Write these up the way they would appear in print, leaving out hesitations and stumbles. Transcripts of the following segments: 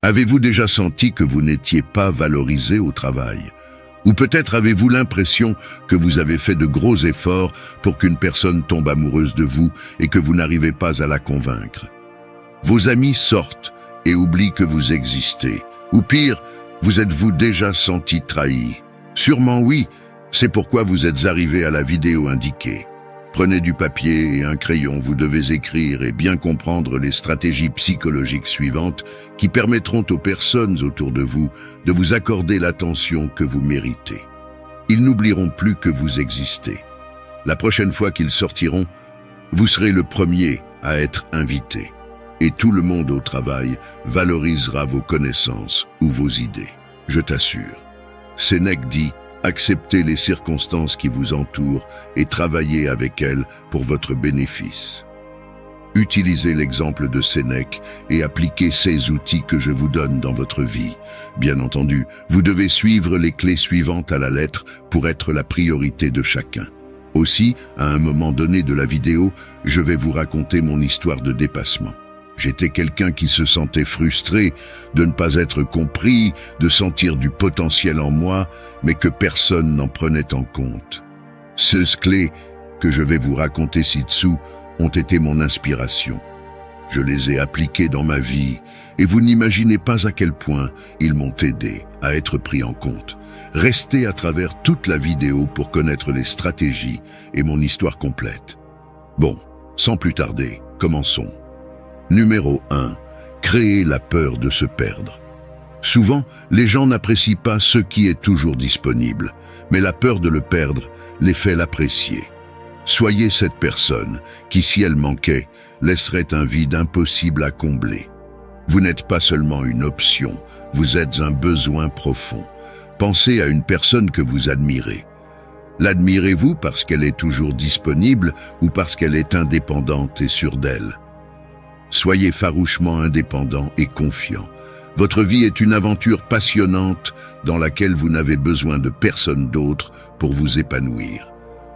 Avez-vous déjà senti que vous n'étiez pas valorisé au travail? Ou peut-être avez-vous l'impression que vous avez fait de gros efforts pour qu'une personne tombe amoureuse de vous et que vous n'arrivez pas à la convaincre? Vos amis sortent et oublient que vous existez. Ou pire, vous êtes-vous déjà senti trahi? Sûrement oui, c'est pourquoi vous êtes arrivé à la vidéo indiquée. Prenez du papier et un crayon, vous devez écrire et bien comprendre les stratégies psychologiques suivantes qui permettront aux personnes autour de vous accorder l'attention que vous méritez. Ils n'oublieront plus que vous existez. La prochaine fois qu'ils sortiront, vous serez le premier à être invité. Et tout le monde au travail valorisera vos connaissances ou vos idées. Je t'assure. Sénèque dit: acceptez les circonstances qui vous entourent et travaillez avec elles pour votre bénéfice. Utilisez l'exemple de Sénèque et appliquez ces outils que je vous donne dans votre vie. Bien entendu, vous devez suivre les clés suivantes à la lettre pour être la priorité de chacun. Aussi, à un moment donné de la vidéo, je vais vous raconter mon histoire de dépassement. J'étais quelqu'un qui se sentait frustré de ne pas être compris, de sentir du potentiel en moi, mais que personne n'en prenait en compte. Ces clés que je vais vous raconter ci-dessous ont été mon inspiration. Je les ai appliquées dans ma vie et vous n'imaginez pas à quel point ils m'ont aidé à être pris en compte. Restez à travers toute la vidéo pour connaître les stratégies et mon histoire complète. Bon, sans plus tarder, commençons. Numéro 1. Créer la peur de se perdre. Souvent, les gens n'apprécient pas ce qui est toujours disponible, mais la peur de le perdre les fait l'apprécier. Soyez cette personne qui, si elle manquait, laisserait un vide impossible à combler. Vous n'êtes pas seulement une option, vous êtes un besoin profond. Pensez à une personne que vous admirez. L'admirez-vous parce qu'elle est toujours disponible ou parce qu'elle est indépendante et sûre d'elle? Soyez farouchement indépendant et confiant. Votre vie est une aventure passionnante dans laquelle vous n'avez besoin de personne d'autre pour vous épanouir.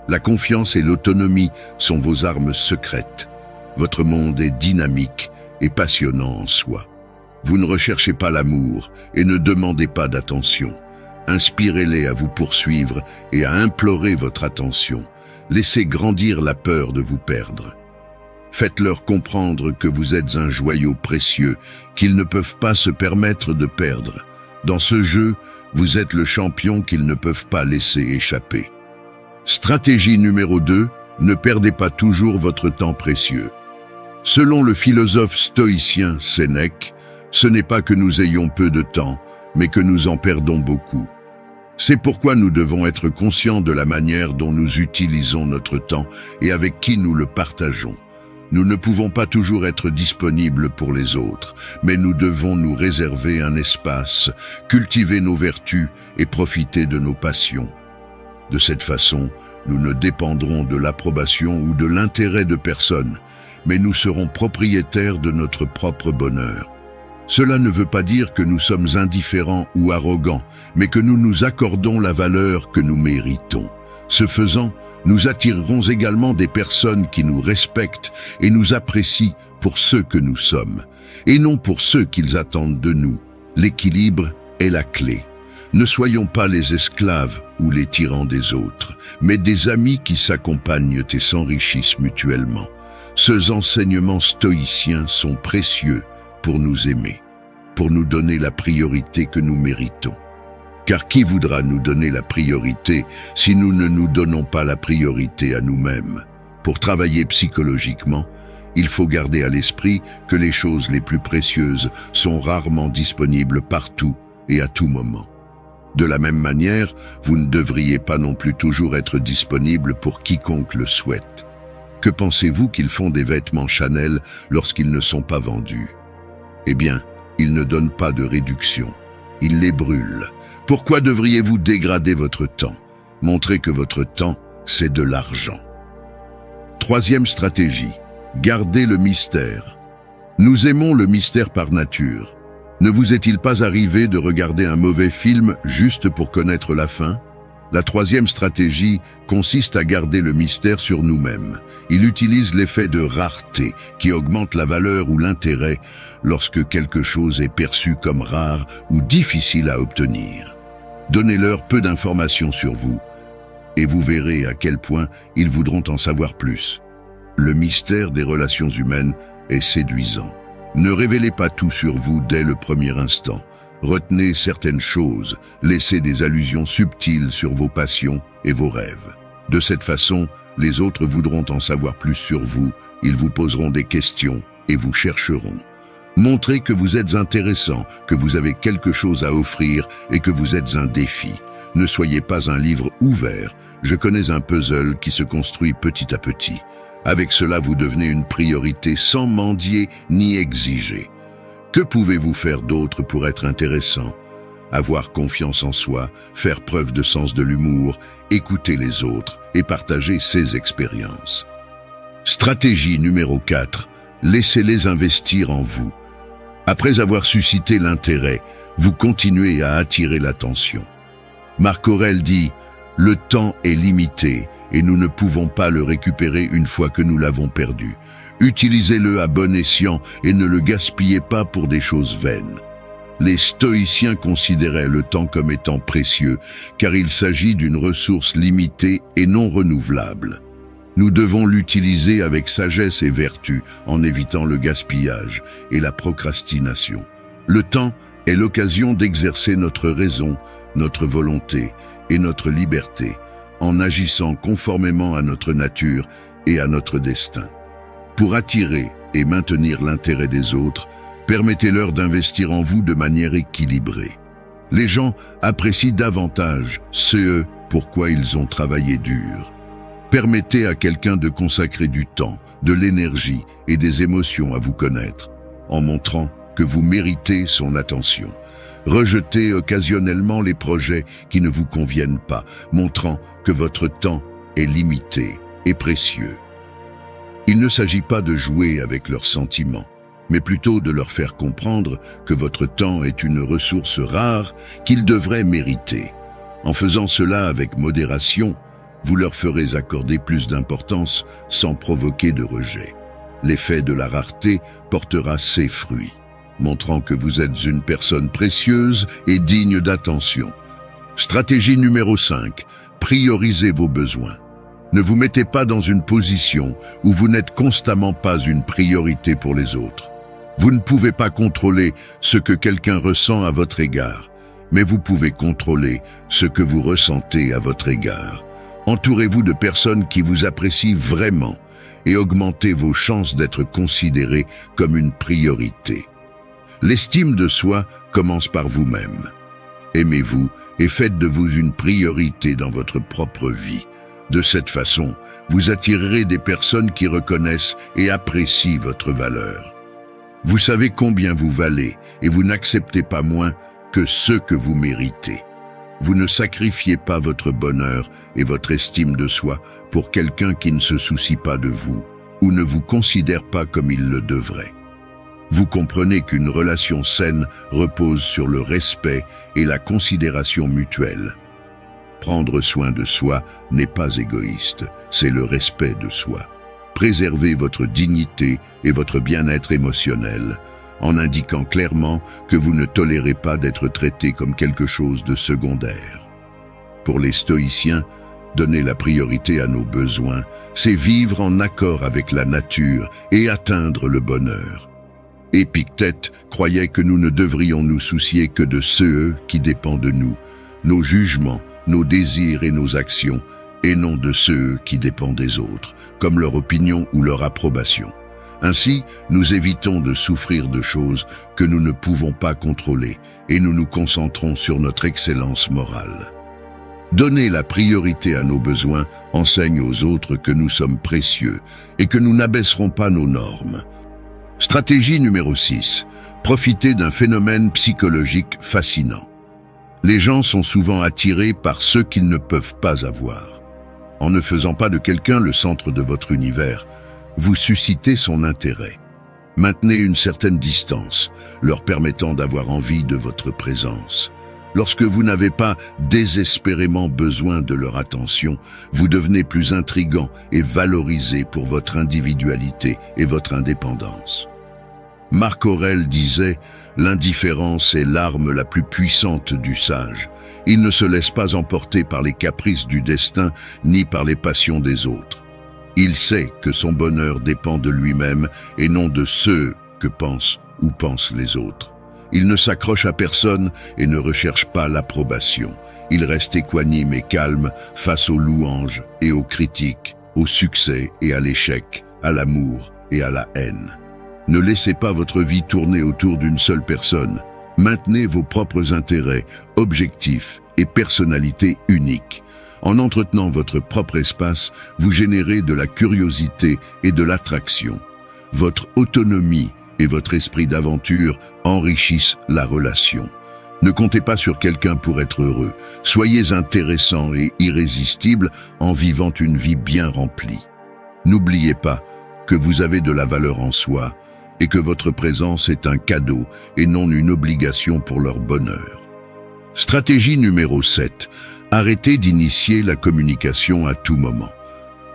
La confiance et l'autonomie sont vos armes secrètes. Votre monde est dynamique et passionnant en soi. Vous ne recherchez pas l'amour et ne demandez pas d'attention. Inspirez-les à vous poursuivre et à implorer votre attention. Laissez grandir la peur de vous perdre. Faites-leur comprendre que vous êtes un joyau précieux, qu'ils ne peuvent pas se permettre de perdre. Dans ce jeu, vous êtes le champion qu'ils ne peuvent pas laisser échapper. Stratégie numéro 2, ne perdez pas toujours votre temps précieux. Selon le philosophe stoïcien Sénèque, ce n'est pas que nous ayons peu de temps, mais que nous en perdons beaucoup. C'est pourquoi nous devons être conscients de la manière dont nous utilisons notre temps et avec qui nous le partageons. Nous ne pouvons pas toujours être disponibles pour les autres, mais nous devons nous réserver un espace, cultiver nos vertus et profiter de nos passions. De cette façon, nous ne dépendrons de l'approbation ou de l'intérêt de personne, mais nous serons propriétaires de notre propre bonheur. Cela ne veut pas dire que nous sommes indifférents ou arrogants, mais que nous nous accordons la valeur que nous méritons. Ce faisant, nous attirerons également des personnes qui nous respectent et nous apprécient pour ceux que nous sommes, et non pour ceux qu'ils attendent de nous. L'équilibre est la clé. Ne soyons pas les esclaves ou les tyrans des autres, mais des amis qui s'accompagnent et s'enrichissent mutuellement. Ces enseignements stoïciens sont précieux pour nous aimer, pour nous donner la priorité que nous méritons. Car qui voudra nous donner la priorité si nous ne nous donnons pas la priorité à nous-mêmes? Pour travailler psychologiquement, il faut garder à l'esprit que les choses les plus précieuses sont rarement disponibles partout et à tout moment. De la même manière, vous ne devriez pas non plus toujours être disponible pour quiconque le souhaite. Que pensez-vous qu'ils font des vêtements Chanel lorsqu'ils ne sont pas vendus? Eh bien, ils ne donnent pas de réduction. Ils les brûlent. Pourquoi devriez-vous dégrader votre temps? Montrez que votre temps, c'est de l'argent. Troisième stratégie, gardez le mystère. Nous aimons le mystère par nature. Ne vous est-il pas arrivé de regarder un mauvais film juste pour connaître la fin? La troisième stratégie consiste à garder le mystère sur nous-mêmes. Il utilise l'effet de rareté qui augmente la valeur ou l'intérêt lorsque quelque chose est perçu comme rare ou difficile à obtenir. Donnez-leur peu d'informations sur vous et vous verrez à quel point ils voudront en savoir plus. Le mystère des relations humaines est séduisant. Ne révélez pas tout sur vous dès le premier instant. Retenez certaines choses, laissez des allusions subtiles sur vos passions et vos rêves. De cette façon, les autres voudront en savoir plus sur vous, ils vous poseront des questions et vous chercheront. Montrez que vous êtes intéressant, que vous avez quelque chose à offrir et que vous êtes un défi. Ne soyez pas un livre ouvert, je connais un puzzle qui se construit petit à petit. Avec cela, vous devenez une priorité sans mendier ni exiger. Que pouvez-vous faire d'autre pour être intéressant? Avoir confiance en soi, faire preuve de sens de l'humour, écouter les autres et partager ses expériences. Stratégie numéro 4. Laissez-les investir en vous. Après avoir suscité l'intérêt, vous continuez à attirer l'attention. Marc Aurèle dit « Le temps est limité et nous ne pouvons pas le récupérer une fois que nous l'avons perdu. Utilisez-le à bon escient et ne le gaspillez pas pour des choses vaines. » Les stoïciens considéraient le temps comme étant précieux, car il s'agit d'une ressource limitée et non renouvelable. Nous devons l'utiliser avec sagesse et vertu, en évitant le gaspillage et la procrastination. Le temps est l'occasion d'exercer notre raison, notre volonté et notre liberté, en agissant conformément à notre nature et à notre destin. Pour attirer et maintenir l'intérêt des autres, permettez-leur d'investir en vous de manière équilibrée. Les gens apprécient davantage ce pourquoi ils ont travaillé dur. Permettez à quelqu'un de consacrer du temps, de l'énergie et des émotions à vous connaître, en montrant que vous méritez son attention. Rejetez occasionnellement les projets qui ne vous conviennent pas, montrant que votre temps est limité et précieux. Il ne s'agit pas de jouer avec leurs sentiments, mais plutôt de leur faire comprendre que votre temps est une ressource rare qu'ils devraient mériter. En faisant cela avec modération, vous leur ferez accorder plus d'importance sans provoquer de rejet. L'effet de la rareté portera ses fruits, montrant que vous êtes une personne précieuse et digne d'attention. Stratégie numéro 5. Priorisez vos besoins. Ne vous mettez pas dans une position où vous n'êtes constamment pas une priorité pour les autres. Vous ne pouvez pas contrôler ce que quelqu'un ressent à votre égard, mais vous pouvez contrôler ce que vous ressentez à votre égard. Entourez-vous de personnes qui vous apprécient vraiment et augmentez vos chances d'être considéré comme une priorité. L'estime de soi commence par vous-même. Aimez-vous et faites de vous une priorité dans votre propre vie. De cette façon, vous attirerez des personnes qui reconnaissent et apprécient votre valeur. Vous savez combien vous valez et vous n'acceptez pas moins que ce que vous méritez. Vous ne sacrifiez pas votre bonheur et votre estime de soi pour quelqu'un qui ne se soucie pas de vous ou ne vous considère pas comme il le devrait. Vous comprenez qu'une relation saine repose sur le respect et la considération mutuelle. Prendre soin de soi n'est pas égoïste, c'est le respect de soi. Préservez votre dignité et votre bien-être émotionnel en indiquant clairement que vous ne tolérez pas d'être traité comme quelque chose de secondaire. Pour les stoïciens, donner la priorité à nos besoins, c'est vivre en accord avec la nature et atteindre le bonheur. Épictète croyait que nous ne devrions nous soucier que de ceux qui dépendent de nous, nos jugements, nos désirs et nos actions, et non de ceux qui dépendent des autres, comme leur opinion ou leur approbation. Ainsi, nous évitons de souffrir de choses que nous ne pouvons pas contrôler et nous nous concentrons sur notre excellence morale. Donner la priorité à nos besoins enseigne aux autres que nous sommes précieux et que nous n'abaisserons pas nos normes. Stratégie numéro 6. Profitez d'un phénomène psychologique fascinant. Les gens sont souvent attirés par ce qu'ils ne peuvent pas avoir. En ne faisant pas de quelqu'un le centre de votre univers, vous suscitez son intérêt. Maintenez une certaine distance, leur permettant d'avoir envie de votre présence. Lorsque vous n'avez pas désespérément besoin de leur attention, vous devenez plus intrigant et valorisé pour votre individualité et votre indépendance. Marc Aurèle disait « L'indifférence est l'arme la plus puissante du sage. Il ne se laisse pas emporter par les caprices du destin ni par les passions des autres. Il sait que son bonheur dépend de lui-même et non de ceux que pensent ou pensent les autres. Il ne s'accroche à personne et ne recherche pas l'approbation. Il reste équanime et calme face aux louanges et aux critiques, au succès et à l'échec, à l'amour et à la haine. Ne laissez pas votre vie tourner autour d'une seule personne. Maintenez vos propres intérêts, objectifs et personnalités uniques. En entretenant votre propre espace, vous générez de la curiosité et de l'attraction. Votre autonomie et votre esprit d'aventure enrichissent la relation. Ne comptez pas sur quelqu'un pour être heureux. Soyez intéressant et irrésistible en vivant une vie bien remplie. N'oubliez pas que vous avez de la valeur en soi et que votre présence est un cadeau et non une obligation pour leur bonheur. Stratégie numéro 7. Arrêtez d'initier la communication à tout moment.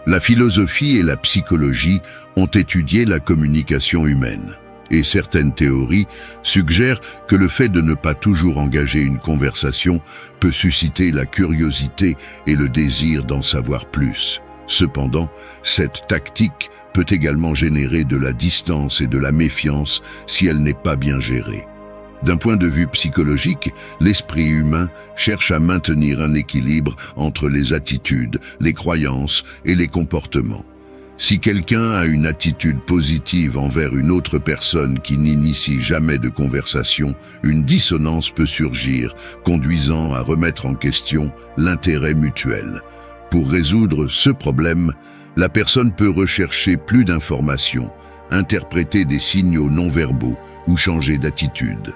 La philosophie et la psychologie ont étudié la communication humaine. Et certaines théories suggèrent que le fait de ne pas toujours engager une conversation peut susciter la curiosité et le désir d'en savoir plus. Cependant, cette tactique peut également générer de la distance et de la méfiance si elle n'est pas bien gérée. D'un point de vue psychologique, l'esprit humain cherche à maintenir un équilibre entre les attitudes, les croyances et les comportements. Si quelqu'un a une attitude positive envers une autre personne qui n'initie jamais de conversation, une dissonance peut surgir, conduisant à remettre en question l'intérêt mutuel. Pour résoudre ce problème, la personne peut rechercher plus d'informations, interpréter des signaux non-verbaux ou changer d'attitude.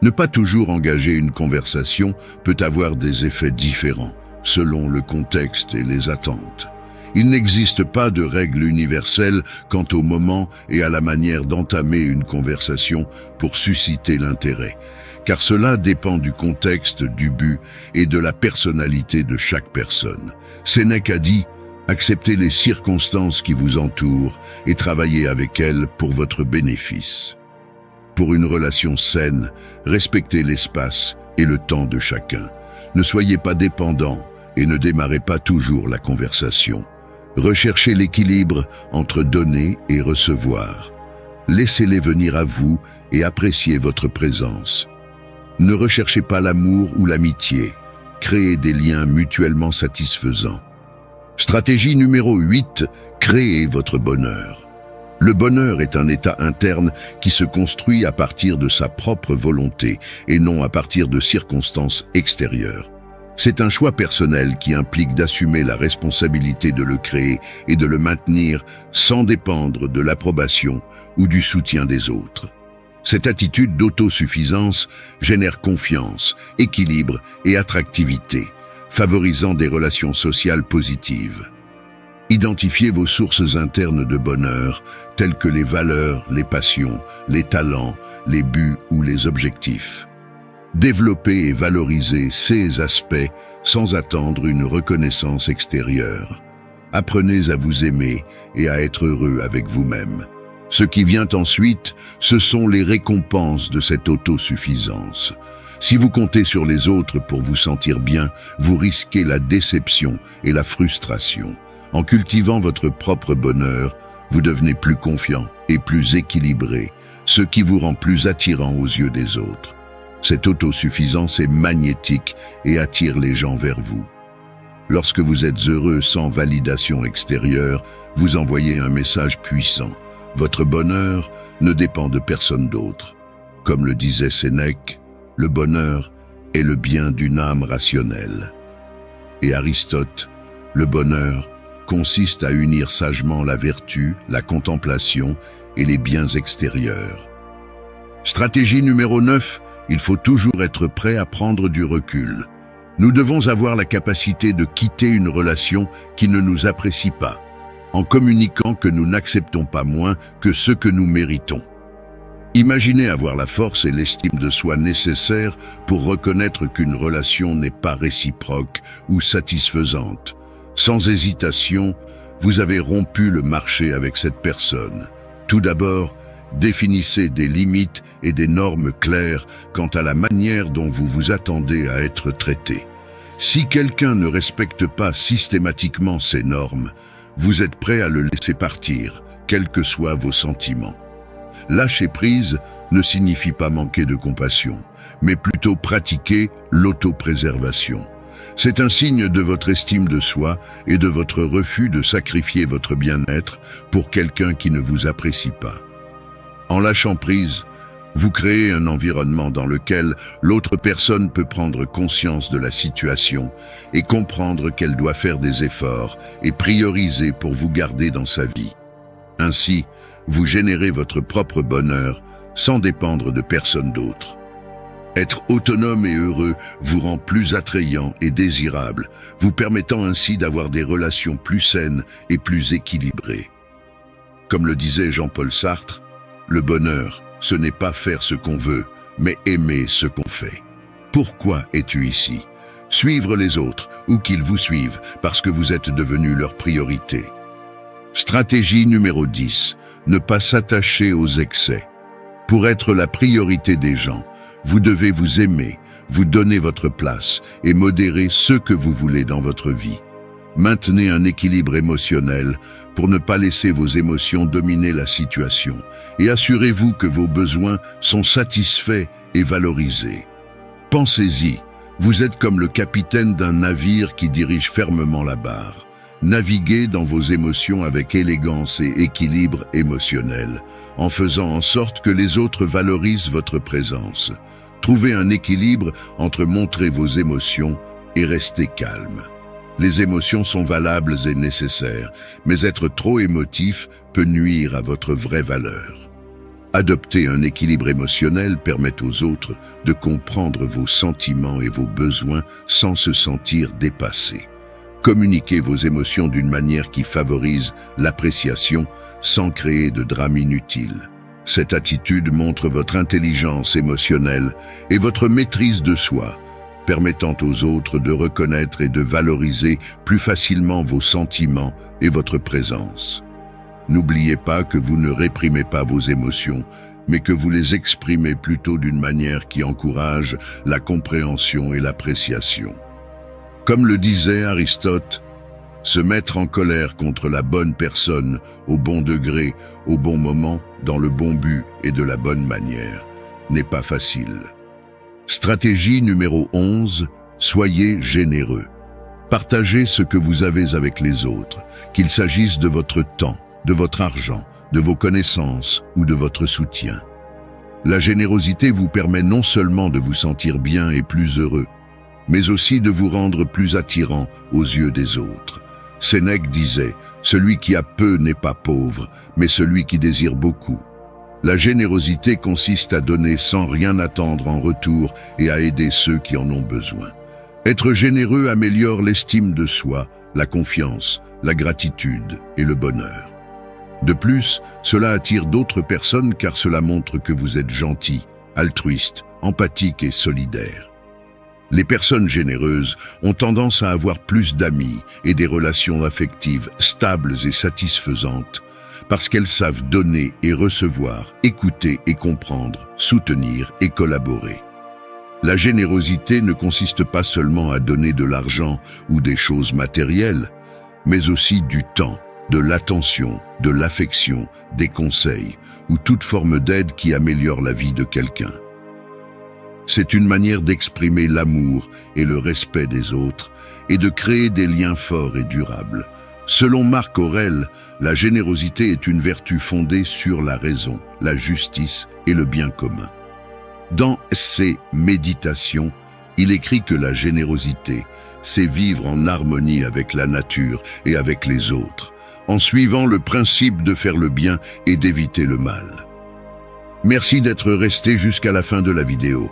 Ne pas toujours engager une conversation peut avoir des effets différents, selon le contexte et les attentes. Il n'existe pas de règle universelle quant au moment et à la manière d'entamer une conversation pour susciter l'intérêt, car cela dépend du contexte, du but et de la personnalité de chaque personne. Sénèque a dit « Acceptez les circonstances qui vous entourent et travaillez avec elles pour votre bénéfice ». Pour une relation saine, respectez l'espace et le temps de chacun. Ne soyez pas dépendant et ne démarrez pas toujours la conversation. Recherchez l'équilibre entre donner et recevoir. Laissez-les venir à vous et appréciez votre présence. Ne recherchez pas l'amour ou l'amitié. Créez des liens mutuellement satisfaisants. Stratégie numéro 8. Créez votre bonheur. Le bonheur est un état interne qui se construit à partir de sa propre volonté et non à partir de circonstances extérieures. C'est un choix personnel qui implique d'assumer la responsabilité de le créer et de le maintenir sans dépendre de l'approbation ou du soutien des autres. Cette attitude d'autosuffisance génère confiance, équilibre et attractivité, favorisant des relations sociales positives. Identifiez vos sources internes de bonheur, telles que les valeurs, les passions, les talents, les buts ou les objectifs. Développez et valorisez ces aspects sans attendre une reconnaissance extérieure. Apprenez à vous aimer et à être heureux avec vous-même. Ce qui vient ensuite, ce sont les récompenses de cette autosuffisance. Si vous comptez sur les autres pour vous sentir bien, vous risquez la déception et la frustration. En cultivant votre propre bonheur, vous devenez plus confiant et plus équilibré, ce qui vous rend plus attirant aux yeux des autres. Cette autosuffisance est magnétique et attire les gens vers vous. Lorsque vous êtes heureux sans validation extérieure, vous envoyez un message puissant. Votre bonheur ne dépend de personne d'autre. Comme le disait Sénèque, le bonheur est le bien d'une âme rationnelle. Et Aristote, le bonheur consiste à unir sagement la vertu, la contemplation et les biens extérieurs. Stratégie numéro 9. Il faut toujours être prêt à prendre du recul. Nous devons avoir la capacité de quitter une relation qui ne nous apprécie pas, en communiquant que nous n'acceptons pas moins que ce que nous méritons. Imaginez avoir la force et l'estime de soi nécessaires pour reconnaître qu'une relation n'est pas réciproque ou satisfaisante. Sans hésitation, vous avez rompu le marché avec cette personne. Tout d'abord, définissez des limites et des normes claires quant à la manière dont vous vous attendez à être traité. Si quelqu'un ne respecte pas systématiquement ces normes, vous êtes prêt à le laisser partir, quels que soient vos sentiments. Lâcher prise ne signifie pas manquer de compassion, mais plutôt pratiquer l'autopréservation. C'est un signe de votre estime de soi et de votre refus de sacrifier votre bien-être pour quelqu'un qui ne vous apprécie pas. En lâchant prise, vous créez un environnement dans lequel l'autre personne peut prendre conscience de la situation et comprendre qu'elle doit faire des efforts et prioriser pour vous garder dans sa vie. Ainsi, vous générez votre propre bonheur sans dépendre de personne d'autre. Être autonome et heureux vous rend plus attrayant et désirable, vous permettant ainsi d'avoir des relations plus saines et plus équilibrées. Comme le disait Jean-Paul Sartre, le bonheur, ce n'est pas faire ce qu'on veut, mais aimer ce qu'on fait. Pourquoi es-tu ici? Suivre les autres ou qu'ils vous suivent parce que vous êtes devenu leur priorité. Stratégie numéro 10. Ne pas s'attacher aux excès. Pour être la priorité des gens, vous devez vous aimer, vous donner votre place et modérer ce que vous voulez dans votre vie. Maintenez un équilibre émotionnel pour ne pas laisser vos émotions dominer la situation et assurez-vous que vos besoins sont satisfaits et valorisés. Pensez-y, vous êtes comme le capitaine d'un navire qui dirige fermement la barre. Naviguez dans vos émotions avec élégance et équilibre émotionnel, en faisant en sorte que les autres valorisent votre présence. Trouvez un équilibre entre montrer vos émotions et rester calme. Les émotions sont valables et nécessaires, mais être trop émotif peut nuire à votre vraie valeur. Adopter un équilibre émotionnel permet aux autres de comprendre vos sentiments et vos besoins sans se sentir dépassés. Communiquez vos émotions d'une manière qui favorise l'appréciation sans créer de drame inutile. Cette attitude montre votre intelligence émotionnelle et votre maîtrise de soi, permettant aux autres de reconnaître et de valoriser plus facilement vos sentiments et votre présence. N'oubliez pas que vous ne réprimez pas vos émotions, mais que vous les exprimez plutôt d'une manière qui encourage la compréhension et l'appréciation. Comme le disait Aristote, se mettre en colère contre la bonne personne, au bon degré, au bon moment, dans le bon but et de la bonne manière, n'est pas facile. Stratégie numéro 11, soyez généreux. Partagez ce que vous avez avec les autres, qu'il s'agisse de votre temps, de votre argent, de vos connaissances ou de votre soutien. La générosité vous permet non seulement de vous sentir bien et plus heureux, mais aussi de vous rendre plus attirant aux yeux des autres. Sénèque disait « Celui qui a peu n'est pas pauvre, mais celui qui désire beaucoup ». La générosité consiste à donner sans rien attendre en retour et à aider ceux qui en ont besoin. Être généreux améliore l'estime de soi, la confiance, la gratitude et le bonheur. De plus, cela attire d'autres personnes car cela montre que vous êtes gentil, altruiste, empathique et solidaire. Les personnes généreuses ont tendance à avoir plus d'amis et des relations affectives stables et satisfaisantes parce qu'elles savent donner et recevoir, écouter et comprendre, soutenir et collaborer. La générosité ne consiste pas seulement à donner de l'argent ou des choses matérielles, mais aussi du temps, de l'attention, de l'affection, des conseils ou toute forme d'aide qui améliore la vie de quelqu'un. C'est une manière d'exprimer l'amour et le respect des autres et de créer des liens forts et durables. Selon Marc Aurèle, la générosité est une vertu fondée sur la raison, la justice et le bien commun. Dans ses méditations, il écrit que la générosité, c'est vivre en harmonie avec la nature et avec les autres, en suivant le principe de faire le bien et d'éviter le mal. Merci d'être resté jusqu'à la fin de la vidéo.